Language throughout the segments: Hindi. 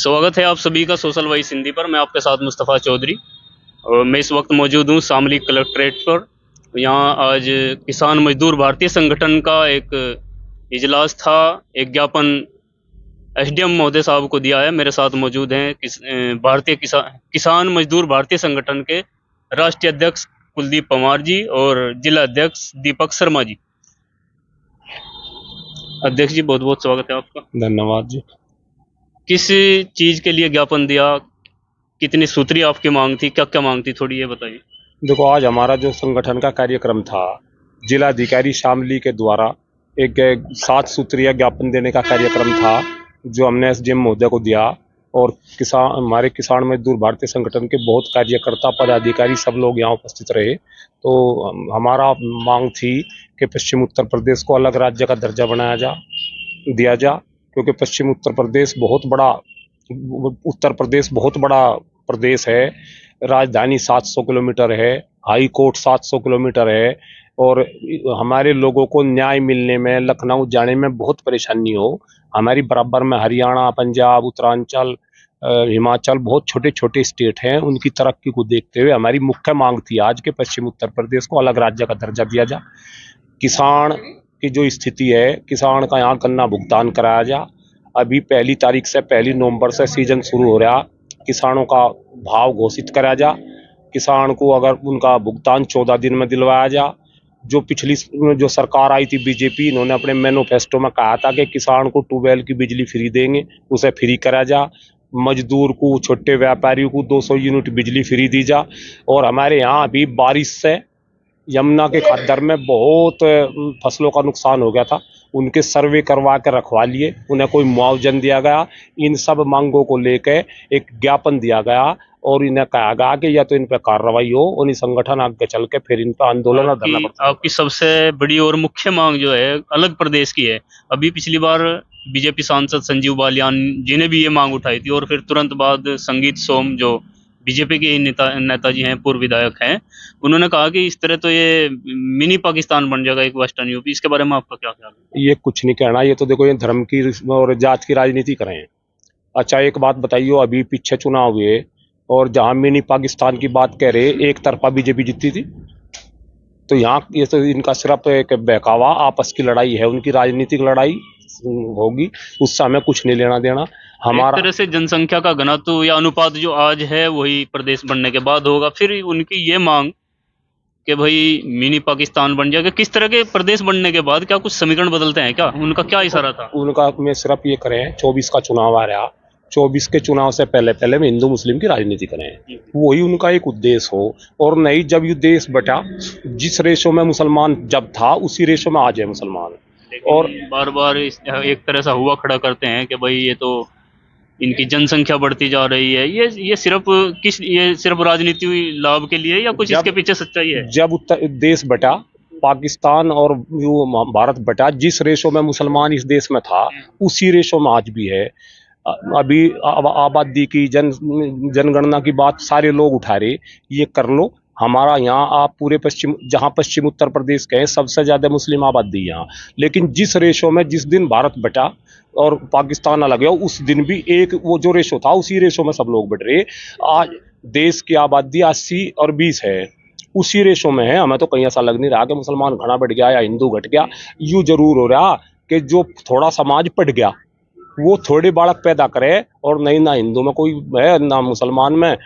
स्वागत है आप सभी का सोशल वॉइस हिंदी पर। मैं आपके साथ मुस्तफ़ा चौधरी और मैं इस वक्त मौजूद हूँ शामली कलेक्ट्रेट पर। यहाँ आज किसान मजदूर भारतीय संगठन का एक इजलास था। एक ज्ञापन एसडीएम महोदय साहब को दिया है। मेरे साथ मौजूद हैं भारतीय किसान मजदूर भारतीय संगठन के राष्ट्रीय अध्यक्ष कुलदीप पंवार जी और जिला अध्यक्ष दीपक शर्मा जी। अध्यक्ष जी, बहुत बहुत स्वागत है आपका। धन्यवाद जी। किस चीज के लिए ज्ञापन दिया, कितनी सूत्री आपकी मांग थी, क्या क्या मांग थी, थोड़ी ये बताइए। देखो, आज हमारा जो संगठन का कार्यक्रम था, जिलाधिकारी शामली के द्वारा एक 7 सूत्रीय ज्ञापन देने का कार्यक्रम था, जो हमने एसडीएम महोदय को दिया। और हमारे किसान मजदूर भारतीय संगठन के बहुत कार्यकर्ता पदाधिकारी सब लोग यहाँ उपस्थित रहे। तो हमारा मांग थी कि पश्चिम उत्तर प्रदेश को अलग राज्य का दर्जा दिया जा, क्योंकि पश्चिम उत्तर प्रदेश बहुत बड़ा प्रदेश है। राजधानी 700 किलोमीटर है, हाई कोर्ट 700 किलोमीटर है, और हमारे लोगों को न्याय मिलने में, लखनऊ जाने में बहुत परेशानी हो। हमारी बराबर में हरियाणा, पंजाब, उत्तरांचल, हिमाचल बहुत छोटे छोटे स्टेट हैं। उनकी तरक्की को देखते हुए हमारी मुख्य मांग थी आज के पश्चिम उत्तर प्रदेश को अलग राज्य का दर्जा दिया जा। किसान की जो स्थिति है, किसान का यहाँ गन्ना भुगतान कराया जा। अभी 1 तारीख से 1 नवंबर से सीजन शुरू हो रहा, किसानों का भाव घोषित कराया जा। किसान को अगर उनका भुगतान 14 दिन में दिलवाया जा। जो पिछली जो सरकार आई थी बीजेपी, इन्होंने अपने मैनिफेस्टो में कहा था कि किसान को ट्यूबवेल की बिजली फ्री देंगे, उसे फ्री कराया जा। मजदूर को, छोटे व्यापारियों को 200 यूनिट बिजली फ्री दी जा। और हमारे यहाँ अभी बारिश से यमुना के खद्दर में बहुत फसलों का नुकसान हो गया था, उनके सर्वे करवा कर रखवा लिए, उन्हें कोई मुआवजा दिया गया। इन सब मांगों को लेकर एक ज्ञापन दिया गया और इन्हें कहा गया कि या तो इन पर कार्रवाई हो और इस संगठन आगे चल के फिर इन पर आंदोलन और धरना पड़ता है। आपकी सबसे बड़ी और मुख्य मांग जो है अलग प्रदेश की है। अभी पिछली बार बीजेपी सांसद संजीव बालियान जी ने भी ये मांग उठाई थी और फिर तुरंत बाद संगीत सोम जो बीजेपी के नेताजी हैं, पूर्व विधायक हैं, उन्होंने कहा कि इस तरह तो ये मिनी पाकिस्तान बन जाएगा, एक वेस्टर्न यूपी। इसके बारे में आपका क्या ख्याल है? ये कुछ नहीं कहना, ये तो देखो, ये धर्म की और जात की राजनीति कर रहे हैं। अच्छा, एक बात बताइए, अभी पीछे चुनाव हुए और जहां मिनी पाकिस्तान की बात कह रहे, एक तरफा बीजेपी जीती थी। तो यहाँ ये तो इनका सिर्फ एक बहकावा, आपस की लड़ाई है, उनकी राजनीतिक लड़ाई होगी, उससे हमें कुछ नहीं लेना देना। एक तरह से जनसंख्या का घनत्व या अनुपात जो आज है वही प्रदेश बनने के बाद होगा। फिर उनकी ये मांग कि भाई मिनी पाकिस्तान बन जाएगा, किस तरह के प्रदेश बनने के बाद क्या कुछ समीकरण बदलते हैं क्या? उनका क्या इशारा था? उनका में सिर्फ ये करें, 24 का चुनाव आ रहा, 24 के चुनाव से पहले पहले में हिंदू मुस्लिम की राजनीति करें, वही उनका एक उद्देश्य हो। और नहीं, जब ये देश बटा, जिस रेशो में मुसलमान जब था उसी रेशो में आज है मुसलमान। और बार बार एक तरह से हुआ खड़ा करते हैं कि भाई ये तो इनकी जनसंख्या बढ़ती जा रही है। ये सिर्फ राजनीति लाभ के लिए या कुछ इसके पीछे सच्चाई है? जब देश बटा, पाकिस्तान और जो भारत बटा, जिस रेशो में मुसलमान इस देश में था उसी रेशो में आज भी है। अभी आबादी की जनगणना की बात सारे लोग उठा रहे, ये कर लो। हमारा यहाँ आप पूरे पश्चिम उत्तर प्रदेश के सबसे ज्यादा मुस्लिम आबादी यहाँ, लेकिन जिस रेशो में जिस दिन भारत बटा और पाकिस्तान अलग है, उस दिन भी एक वो जो रेशो था उसी रेशो में सब लोग बढ़ रहे। आज देश की आबादी 80 और 20 है, उसी रेशो में है। हमें तो कहीं ऐसा लग नहीं रहा कि मुसलमान घना बढ़ गया या हिंदू घट गया। यूं जरूर हो रहा कि जो थोड़ा समाज पट गया वो थोड़े बालक पैदा करे, और नहीं, ना हिंदू में कोई है ना मुसलमान में।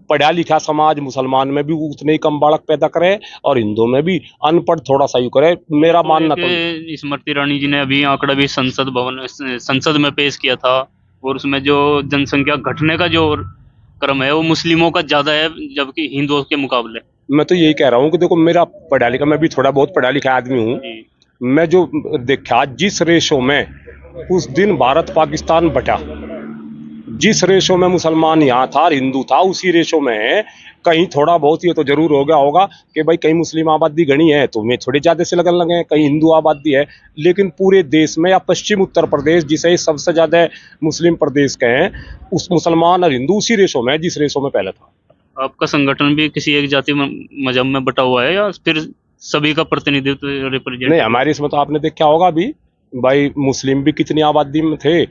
पढ़ा लिखा समाज मुसलमान में भी उतने ही कम बालक पैदा करे और हिंदू में भी अनपढ़ थोड़ा सा ही करे, मेरा मानना। तो स्मृति ईरानी जी ने अभी आंकड़ा भी संसद में पेश किया था और उसमें जो जनसंख्या घटने का जो क्रम है वो मुस्लिमों का ज्यादा है जबकि हिंदुओं के मुकाबले। मैं तो यही कह रहा हूँ कि देखो, मेरा पढ़ा लिखा, मैं भी थोड़ा बहुत पढ़ा लिखा आदमी हूँ। मैं जो देखा, जिस रेशो में उस दिन भारत पाकिस्तान बटा, जिस रेशो में मुसलमान यहाँ था और हिंदू था उसी रेशो में है। कहीं थोड़ा बहुत ये तो जरूर हो गया होगा कि भाई कहीं मुस्लिम आबादी घनी है तो मैं थोड़े ज्यादा से लगन लगे, कहीं हिंदू आबादी है, लेकिन पूरे देश में या पश्चिम उत्तर प्रदेश जिसे सबसे ज्यादा मुस्लिम प्रदेश के हैं, उस मुसलमान और हिंदू उसी रेशो में है जिस रेशो में पहले था। आपका संगठन भी किसी एक जाति मजहब में बटा हुआ है या फिर सभी का प्रतिनिधित्व रिप्रेजेंट? नहीं, हमारे इसमें तो आपने देखा होगा, अभी भाई मुस्लिम भी कितनी आबादी में थे,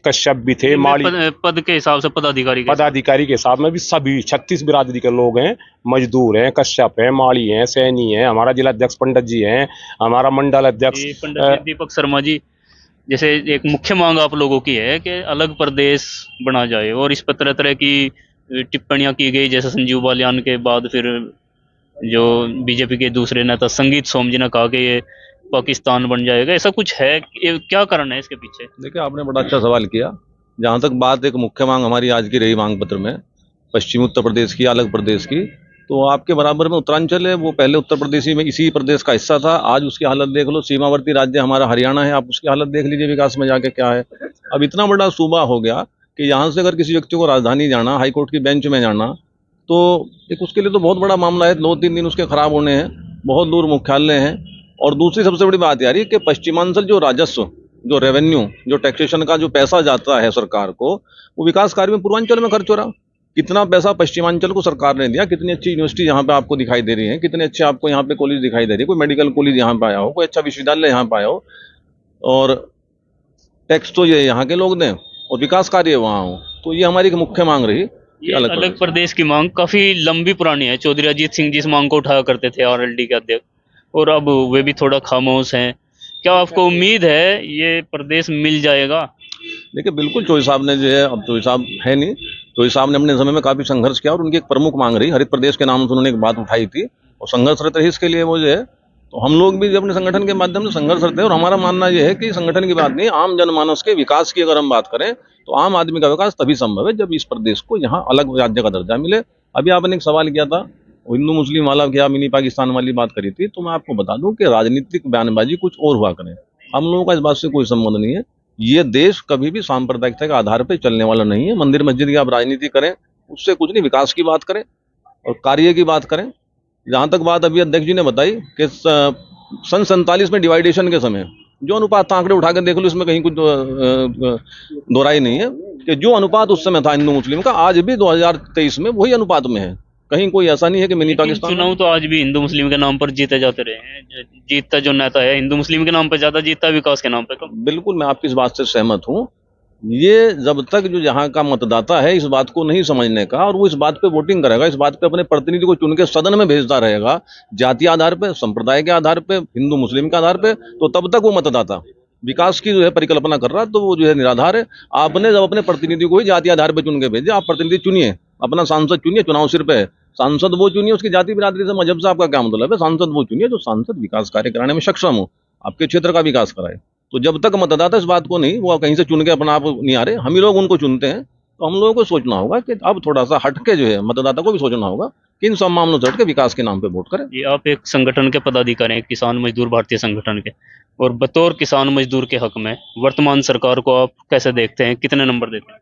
कश्यप भी थे, माली पद के हिसाब से, पदाधिकारी के हिसाब पदाधिकारी के हिसाब में भी सभी 36 बिरादरी के लोग हैं। मजदूर हैं, कश्यप हैं, माली हैं, सैनी हैं, हमारा जिला अध्यक्ष पंडित जी हैं, हमारा मंडल से। अध्यक्ष ये पंडित जी दीपक शर्मा जी, जैसे एक मुख्य मांग आप लोगों की है कि अलग प्रदेश बना जाए, और इस पर तरह तरह की टिप्पणियां की गई, जैसे संजीव बालियान के बाद फिर जो बीजेपी के दूसरे नेता संगीत सोम जी ने कहा कि ये पाकिस्तान बन जाएगा, ऐसा कुछ है? ये क्या कारण है इसके पीछे? देखिए, आपने बड़ा अच्छा सवाल किया। जहाँ तक बात एक मुख्य मांग हमारी आज की रही मांग पत्र में, पश्चिमी उत्तर प्रदेश की, अलग प्रदेश की, तो आपके बराबर में उत्तरांचल है, वो पहले उत्तर प्रदेशी में इसी प्रदेश का हिस्सा था। आज उसकी हालत देख लो, सीमावर्ती राज्य हमारा हरियाणा है, आप उसकी हालत देख लीजिए विकास में जाके क्या है। अब इतना बड़ा सूबा हो गया कि यहाँ से अगर किसी व्यक्ति को राजधानी जाना, हाईकोर्ट की बेंच में जाना, तो एक उसके लिए तो बहुत बड़ा मामला है। 2-3 दिन उसके खराब होने हैं, बहुत दूर मुख्यालय हैं। और दूसरी सबसे बड़ी बात यार ये कि पश्चिमांचल जो राजस्व, जो रेवेन्यू, जो टैक्सेशन का जो पैसा जाता है सरकार को, वो विकास कार्य में पूर्वांचल में खर्च हो रहा। कितना पैसा पश्चिमांचल को सरकार ने दिया, कितनी अच्छी यूनिवर्सिटी यहाँ पे आपको दिखाई दे रही है, कितने अच्छे आपको यहाँ पे कॉलेज दिखाई दे रही है, कोई मेडिकल कॉलेज यहाँ पे आया हो, कोई अच्छा विश्वविद्यालय यहाँ पे आया हो, और टैक्स तो ये यहाँ के लोग दें और विकास कार्य वहाँ हो। तो ये हमारी एक मुख्य मांग रही कि ये अलग प्रदेश की मांग काफी लंबी पुरानी है। चौधरी अजीत सिंह जी इस मांग को उठाया करते थे, आरएलडी के अध्यक्ष, और अब वे भी थोड़ा खामोश हैं। क्या आपको उम्मीद है ये प्रदेश मिल जाएगा? देखिए, बिल्कुल चौधरी साहब ने जो है, अब चौधरी साहब है नहीं, चौधरी साहब ने अपने समय में काफी संघर्ष किया और उनकी एक प्रमुख मांग रही हरित प्रदेश के नाम से, उन्होंने एक बात उठाई थी और संघर्षरत रही इसके लिए वो जो है। तो हम लोग भी अपने संगठन के माध्यम से संघर्षरत हैं और हमारा मानना यह है कि संगठन की बात नहीं, आम जनमानस के विकास की अगर हम बात करें तो आम आदमी का विकास तभी संभव है जब इस प्रदेश को यहाँ अलग राज्य का दर्जा मिले। अभी आपने एक सवाल किया था हिंदू मुस्लिम वाला, क्या मिनी पाकिस्तान वाली बात करी थी, तो मैं आपको बता दूं कि राजनीतिक बयानबाजी कुछ और हुआ करें, हम लोगों का इस बात से कोई संबंध नहीं है। ये देश कभी भी सांप्रदायिकता के आधार पर चलने वाला नहीं है। मंदिर मस्जिद की आप राजनीति करें, उससे कुछ नहीं, विकास की बात करें और कार्य की बात करें। जहाँ तक बात अभी अध्यक्ष जी ने बताई कि सन 47 में डिवाइडेशन के समय जो अनुपात था, आंकड़े उठा कर देख लो, इसमें कहीं कुछ दोहराई नहीं है कि जो अनुपात उस समय था हिंदू मुस्लिम का, आज भी 2023 में वही अनुपात में है। कहीं कोई ऐसा नहीं है कि मिनी पाकिस्तान। चुनाव तो आज भी हिंदू मुस्लिम के नाम पर जीते जाते रहे हैं। जीतता जो नेता है हिंदू मुस्लिम के नाम पर ज्यादा जीतता, विकास के नाम पे कम। बिल्कुल, मैं आपकी इस बात से सहमत हूँ। ये जब तक जो यहाँ का मतदाता है इस बात को नहीं समझने का, और वो इस बात पे वोटिंग करेगा, इस बात पे अपने प्रतिनिधि को चुन के सदन में भेजता रहेगा, जातीय आधार पे, संप्रदाय के आधार पे, हिंदू मुस्लिम के आधार पे, तो तब तक वो मतदाता विकास की जो है परिकल्पना कर रहा है, तो वो जो है निराधार है। आपने जब अपने प्रतिनिधि को ही जातीय आधार पे चुन के भेजे, आप प्रतिनिधि चुनिए, अपना सांसद चुनिए, चुनाव सिर पे है, सांसद वो चुनिए, उसकी जाति बिरादरी से, मजहब से आपका क्या मतलब है। सांसद वो चुनिए जो सांसद विकास कार्य कराने में सक्षम हो, आपके क्षेत्र का विकास कराए। तो जब तक मतदाता इस बात को नहीं, वो कहीं से चुन के अपना आप नहीं आ रहे, हम ही लोग उनको चुनते हैं, तो हम लोगों को सोचना होगा कि अब थोड़ा सा हटके जो है मतदाता को भी सोचना होगा कि इन सब मामलों से हटके विकास के नाम पे वोट करें। ये आप एक संगठन के पदाधिकारी हैं, किसान मजदूर भारतीय संगठन के, और बतौर किसान मजदूर के हक में वर्तमान सरकार को आप कैसे देखते हैं, कितने नंबर देते हैं?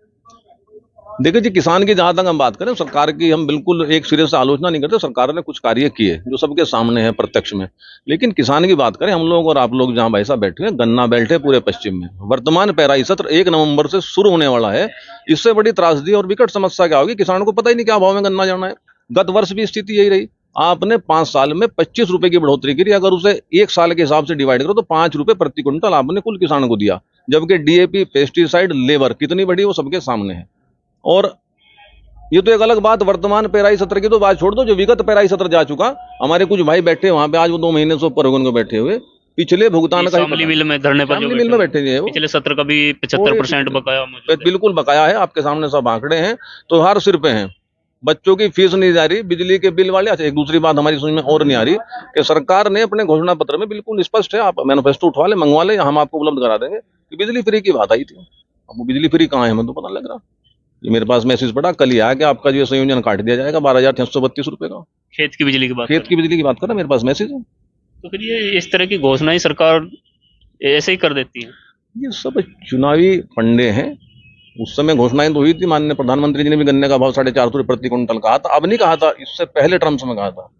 देखिए जी, किसान की जहां तक हम बात करें, सरकार की हम बिल्कुल एक सिरे से आलोचना नहीं करते। सरकार ने कुछ कार्य किए जो सबके सामने है प्रत्यक्ष में, लेकिन किसान की बात करें, हम लोग और आप लोग जहां भाई साहब बैठे हैं, गन्ना बेल्ट है पूरे पश्चिम में, वर्तमान पेराई सत्र 1 नवंबर से शुरू होने वाला है। इससे बड़ी त्रासदी और विकट समस्या क्या होगी, किसान को पता ही नहीं क्या भाव में गन्ना जाना है। गत वर्ष भी स्थिति यही रही, आपने 5 साल में 25 रुपए की बढ़ोतरी करी, अगर उसे 1 साल के हिसाब से डिवाइड करो तो 5 रुपए प्रति क्विंटल आपने कुल किसानों को दिया, जबकि डीएपी, पेस्टिसाइड, लेबर कितनी बढ़ी वो सबके सामने है। और ये तो एक अलग बात, वर्तमान पेराई सत्र की तो बात छोड़ दो, जो विगत पेराई सत्र जा चुका, हमारे कुछ भाई बैठे वहां पे, आज वो 2 महीने से ऊपर हो गए उनको बैठे हुए, पिछले भुगतान का शामली मिल में धरने पर जो मिल में बैठे हैं, वो पिछले सत्र का भी 75% बकाया मौजूद है। बिल्कुल बकाया है, आपके सामने सब आंकड़े हैं, तो हर सिर पे हैं। बच्चों की फीस नहीं जा रही, बिजली के बिल वाले। अच्छा, एक दूसरी बात हमारी समझ में और नहीं आ रही कि सरकार ने अपने घोषणा पत्र में बिल्कुल स्पष्ट है, आप मैनिफेस्टो उठवा ले, मंगवा ले, हम आपको उपलब्ध करा देंगे, कि बिजली फ्री की बात आई थी। अब वो बिजली फ्री कहाँ है हमें तो पता लग रहा। ये मेरे पास मैसेज पड़ा कल ही आया कि आपका जो संयोजन काट दिया जाएगा 12,632 रुपए का। खेत की बिजली की बात खेत की बिजली की बात कर रहा, मेरे पास मैसेज है। तो फिर ये इस तरह की घोषणाएं सरकार ऐसे ही कर देती है? ये सब चुनावी फंडे हैं। उस समय घोषणाएं तो हुई थी, माननीय प्रधानमंत्री जी ने भी गन्ने का भाव 450 प्रति क्विंटल कहा था, अब नहीं कहा था, इससे पहले टर्म्स में कहा था।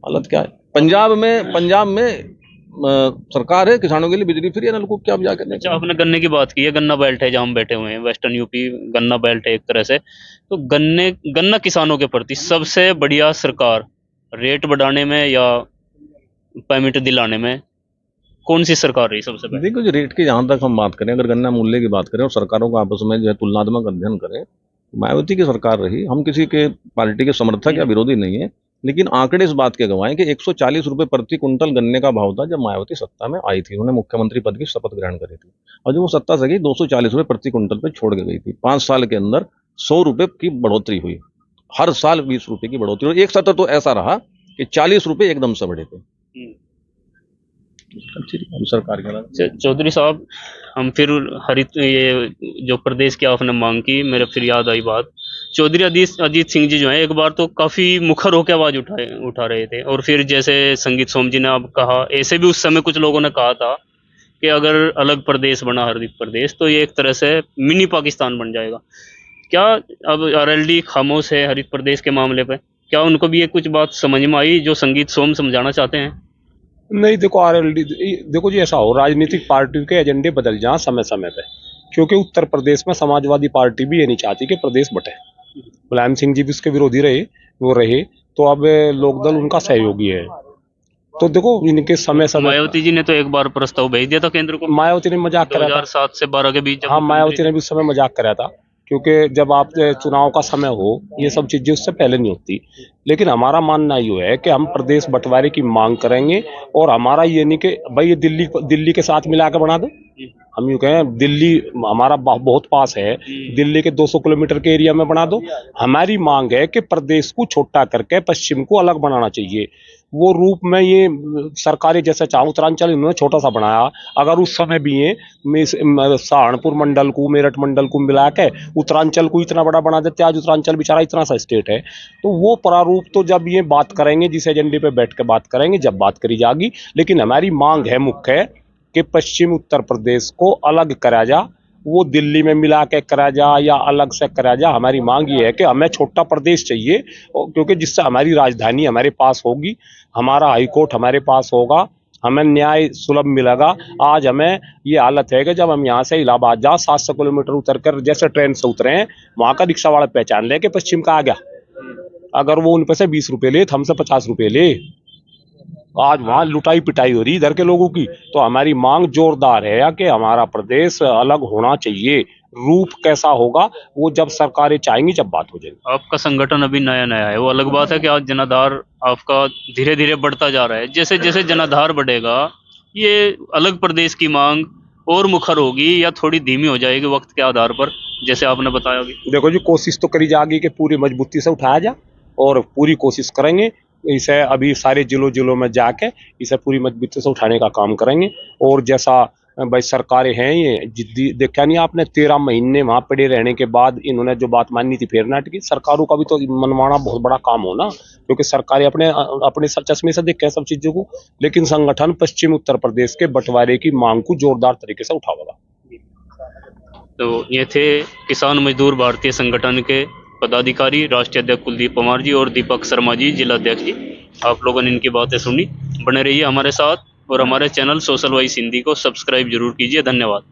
हालत क्या है पंजाब में सरकार है किसानों के लिए बिजली फ्री है, नलकूप क्या आप जाकर। अच्छा, आपने गन्ने की बात की है, गन्ना बेल्ट है जहाँ हम बैठे हुए हैं, वेस्टर्न यूपी गन्ना बेल्ट है एक तरह से। तो गन्ना किसानों के प्रति सबसे बढ़िया सरकार रेट बढ़ाने में या परमिट दिलाने में कौन सी सरकार रही सबसे पहले? देखो, जो रेट की जहाँ तक हम बात करें, अगर गन्ना मूल्य की बात करें और सरकारों का आपस में जो है तुलनात्मक अध्ययन करें, तो मायावती की सरकार रही। हम किसी के पार्टी के समर्थक या विरोधी नहीं है, लेकिन आंकड़े इस बात के गवाह हैं कि 140 रुपए प्रति कुंटल गन्ने का भाव था जब मायावती सत्ता में आई थी। उन्होंने मुख्यमंत्री पद की शपथ ग्रहण करी थी, और जब वो सत्ता से गई 240 रुपए प्रति कुंटल पे छोड़ के गई थी। 5 साल के अंदर 100 रुपए की बढ़ोतरी हुई, हर साल 20 रुपए की बढ़ोतरी, और एक सत्र तो ऐसा रहा कि 40 रुपए एकदम से बढ़े थे। सरकार के अलावा चौधरी साहब, हम फिर हरित ये जो प्रदेश की आपने मांग की, मेरे फिर याद आई बात। चौधरी अजीत सिंह जी जो है, एक बार तो काफी मुखर होकर आवाज उठा रहे थे, और फिर जैसे संगीत सोम जी ने अब कहा, ऐसे भी उस समय कुछ लोगों ने कहा था कि अगर अलग प्रदेश बना हरित प्रदेश तो ये एक तरह से मिनी पाकिस्तान बन जाएगा। क्या अब आरएलडी खामोश है हरित प्रदेश के मामले पे? क्या उनको भी ये कुछ बात समझ में आई जो संगीत सोम समझाना चाहते हैं? नहीं, देखो आरएलडी, देखो जी, ऐसा हो, राजनीतिक पार्टी के एजेंडे बदल जाएं समय समय पे, क्योंकि उत्तर प्रदेश में समाजवादी पार्टी भी ये नहीं चाहती कि प्रदेश बटे। मुलायम सिंह जी भी उसके विरोधी रहे, वो रहे, तो अब लोकदल उनका सहयोगी है। तो देखो, इनके समय समय मायावती जी ने तो एक बार प्रस्ताव भेज दिया था केंद्र को, मायावती ने मजाक करा था। 2007 से 12 के बीच जब हाँ, मुख्यमंत्री मायावती ने भी उस समय मजाक करा था, क्योंकि जब आप चुनाव का समय हो, ये सब चीजें उससे पहले नहीं होती। लेकिन हमारा मानना ये है कि हम प्रदेश बंटवारे की मांग करेंगे, और हमारा ये नहीं कि भाई ये दिल्ली के साथ मिला के बना दो। हम यूँ कहें, दिल्ली हमारा बहुत पास है, दिल्ली के 200 किलोमीटर के एरिया में बना दो। हमारी मांग है कि प्रदेश को छोटा करके पश्चिम को अलग बनाना चाहिए। वो रूप में ये सरकारी जैसे चाहे उत्तरांचल इन्होंने छोटा सा बनाया, अगर उस समय भी ये सहारनपुर मंडल को, मेरठ मंडल को मिला के उत्तरांचल को इतना बड़ा बना देते, आज उत्तरांचल बेचारा इतना सा स्टेट है। तो वो प्रारूप तो जब ये बात करेंगे, जिस एजेंडे पे बैठ के बात करेंगे, जब बात करी जाएगी। लेकिन हमारी मांग है मुख्य कि पश्चिम उत्तर प्रदेश को अलग करा जा, वो दिल्ली में मिला के करा जा या अलग से करा जा। हमारी मांग ये है कि हमें छोटा प्रदेश चाहिए, क्योंकि जिससे हमारी राजधानी हमारे पास होगी, हमारा हाईकोर्ट हमारे पास होगा, हमें न्याय सुलभ मिलेगा। आज हमें ये हालत है कि जब हम यहाँ से इलाहाबाद जा 700 किलोमीटर उतर कर जैसे ट्रेन से उतरे हैं, वहाँ का रिक्शा वाला पहचान ले कि पश्चिम का आ गया। अगर वो उन पे से 20 रुपये ले तो हमसे 50 रुपये ले। आज वहाँ लुटाई पिटाई हो रही इधर के लोगों की। तो हमारी मांग जोरदार है कि हमारा प्रदेश अलग होना चाहिए। रूप कैसा होगा वो जब सरकारें चाहेंगी, जब बात हो जाएगी। आपका संगठन अभी नया नया है, वो अलग बात है कि आज जनाधार आपका धीरे धीरे बढ़ता जा रहा है। जैसे जैसे जनाधार बढ़ेगा, ये अलग प्रदेश की मांग और मुखर होगी या थोड़ी धीमी हो जाएगी वक्त के आधार पर, जैसे आपने बताया अभी? देखो जी, कोशिश तो करी जाएगी कि पूरी मजबूती से उठाया जा, और पूरी कोशिश करेंगे इसे अभी सारे जिलों में जाके इसे पूरी मजबूती से उठाने का काम करेंगे। और जैसा भाई सरकारें हैं, ये जिद्दी, देखा नहीं आपने, 13 महीने वहाँ पड़े रहने के बाद इन्होंने जो बात मानी थी फेर नाट की। सरकारों का भी तो मनवाना बहुत बड़ा काम हो ना, क्योंकि सरकारें अपने चश्मे से देखें सब चीजों को। लेकिन संगठन पश्चिम उत्तर प्रदेश के बंटवारे की मांग को जोरदार तरीके से उठावेगा। तो ये थे किसान मजदूर भारतीय संगठन के पदाधिकारी, राष्ट्रीय अध्यक्ष कुलदीप पंवार जी और दीपक शर्मा जी, जिला अध्यक्ष जी। आप लोगों ने इनकी बातें सुनी। बने रहिए हमारे साथ, और हमारे चैनल सोशल वॉइस हिंदी को सब्सक्राइब जरूर कीजिए। धन्यवाद।